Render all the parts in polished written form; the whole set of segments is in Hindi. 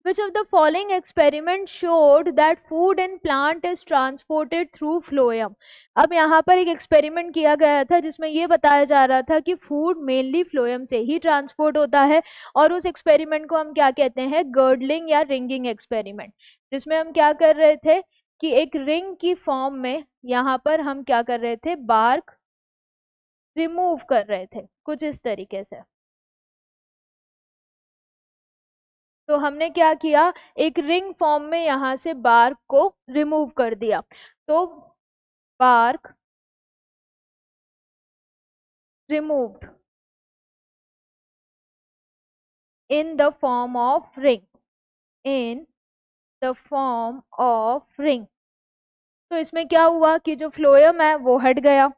Which of the following experiment showed that food in plant is transported through phloem? अब यहाँ पर एक एक्सपेरिमेंट किया गया था जिसमें ये बताया जा रहा था कि फूड मेनली फ्लोएम से ही ट्रांसपोर्ट होता है, और उस एक्सपेरिमेंट को हम क्या कहते हैं, गर्डलिंग या रिंगिंग एक्सपेरिमेंट, जिसमें हम क्या कर रहे थे कि एक रिंग की फॉर्म में यहाँ पर हम क्या कर रहे थे, बार्क रिमूव कर रहे थे कुछ इस तरीके से। तो हमने क्या किया, एक रिंग फॉर्म में यहां से बार्क को रिमूव कर दिया, तो bark removed in the form of ring, in the form of ring. तो इसमें क्या हुआ कि जो फ्लोएम है वो हट गया।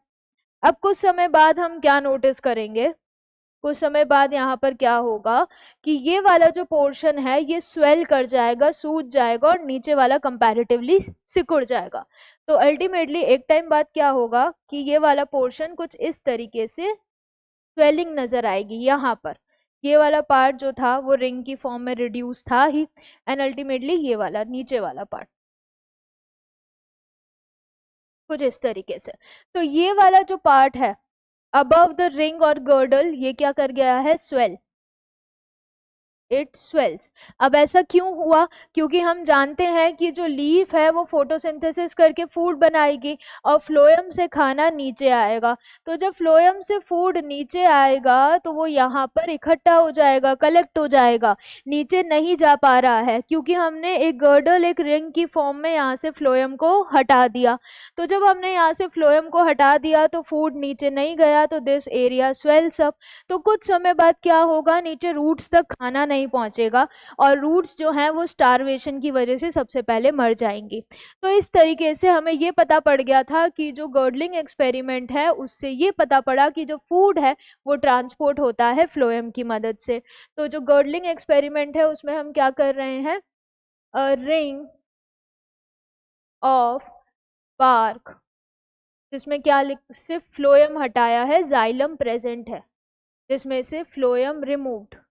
अब कुछ समय बाद हम क्या नोटिस करेंगे, कुछ समय बाद यहाँ पर क्या होगा कि ये वाला जो पोर्शन है ये स्वेल कर जाएगा, सूज जाएगा, और नीचे वाला कंपैरेटिवली सिकुड़ जाएगा। तो अल्टीमेटली एक टाइम बाद क्या होगा कि ये वाला पोर्शन कुछ इस तरीके से स्वेलिंग नजर आएगी। यहाँ पर ये वाला पार्ट जो था वो रिंग की फॉर्म में रिड्यूस था ही, एंड अल्टीमेटली ये वाला नीचे वाला पार्ट कुछ इस तरीके से। तो ये वाला जो पार्ट है अबव द रिंग और गर्डल, ये क्या कर गया है, स्वेल, इट स्वेल्स। अब ऐसा क्यों हुआ, क्योंकि हम जानते हैं कि जो लीफ है वो फोटोसिंथेसिस करके फूड बनाएगी और फ्लोएम से खाना नीचे आएगा। तो जब फ्लोएम से फूड नीचे आएगा तो वो यहाँ पर इकट्ठा हो जाएगा, कलेक्ट हो जाएगा, नीचे नहीं जा पा रहा है क्योंकि हमने एक गर्डल, एक रिंग की फॉर्म में यहाँ से फ्लोएम को हटा दिया। तो जब हमने यहाँ से फ्लोएम को हटा दिया तो फूड नीचे नहीं गया, तो दिस एरिया स्वेल्स अप। तो कुछ समय बाद क्या होगा, नीचे रूट्स तक खाना नहीं पहुंचेगा और रूट्स जो हैं वो स्टारवेशन की वजह से सबसे पहले मर जाएंगी। तो इस तरीके से हमें ये पता पड़ गया था कि जो गर्डलिंग एक्सपेरिमेंट है उससे ये पता पड़ा कि जो फूड है वो ट्रांसपोर्ट होता है फ्लोएम की मदद से। तो जो गर्डलिंग एक्सपेरिमेंट है उसमें हम क्या कर रहे हैं, अ रिंग ऑफ बार्क, जिसमें क्या सिर्फ फ्लोएम हटाया है, जाइलम प्रेजेंट है, जिसमें से फ्लोएम रिमूव्ड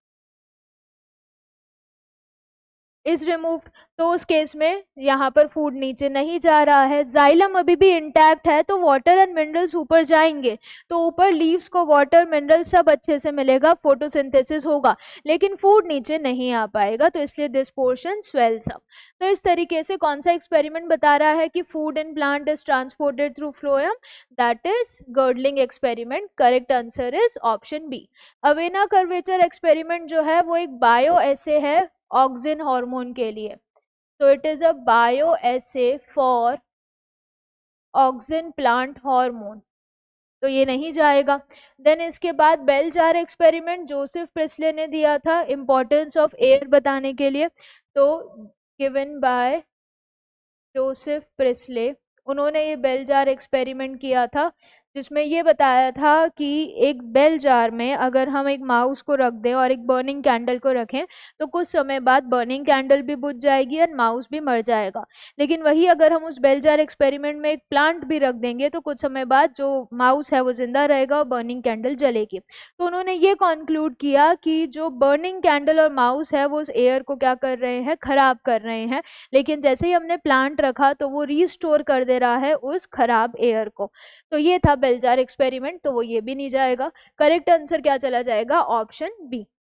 इज रिमूव्ड। तो उस केस में यहाँ पर फूड नीचे नहीं जा रहा है, जाइलम अभी भी इंटैक्ट है, तो वाटर एंड मिनरल्स ऊपर जाएंगे, तो ऊपर लीव्स को वाटर मिनरल सब अच्छे से मिलेगा, फोटोसिंथेसिस होगा, लेकिन फूड नीचे नहीं आ पाएगा, तो इसलिए दिस पोर्शन स्वेल्स अप। तो इस तरीके से कौन सा एक्सपेरिमेंट बता रहा है कि food in plant is transported through phloem, that is girdling experiment. Correct answer is option B. Avena curvature experiment जो है वो एक बायो एसे है ऑक्सिन हार्मोन के लिए, तो it is a bioassay for auxin plant hormone, तो ये नहीं जाएगा। देन इसके बाद bell jar experiment Joseph Priestley ने दिया था इंपॉर्टेंस ऑफ एयर बताने के लिए, तो गिवन बाय जोसेफ प्रिस्ले, उन्होंने ये बेल जार एक्सपेरिमेंट किया था जिसमें ये बताया था कि एक बेल जार में अगर हम एक माउस को रख दें और एक बर्निंग कैंडल को रखें तो कुछ समय बाद बर्निंग कैंडल भी बुझ जाएगी और माउस भी मर जाएगा। लेकिन वही अगर हम उस बेल जार एक्सपेरिमेंट में एक प्लांट भी रख देंगे तो कुछ समय बाद जो माउस है वो जिंदा रहेगा और बर्निंग कैंडल जलेगी। तो उन्होंने ये कॉन्क्लूड किया कि जो बर्निंग कैंडल और माउस है वो उस एयर को क्या कर रहे हैं, खराब कर रहे हैं, लेकिन जैसे ही हमने प्लांट रखा तो वो रीस्टोर कर दे रहा है उस खराब एयर को। तो ये था बेल जार एक्सपेरिमेंट, तो वो ये भी नहीं जाएगा। करेक्ट आंसर क्या चला जाएगा, ऑप्शन बी।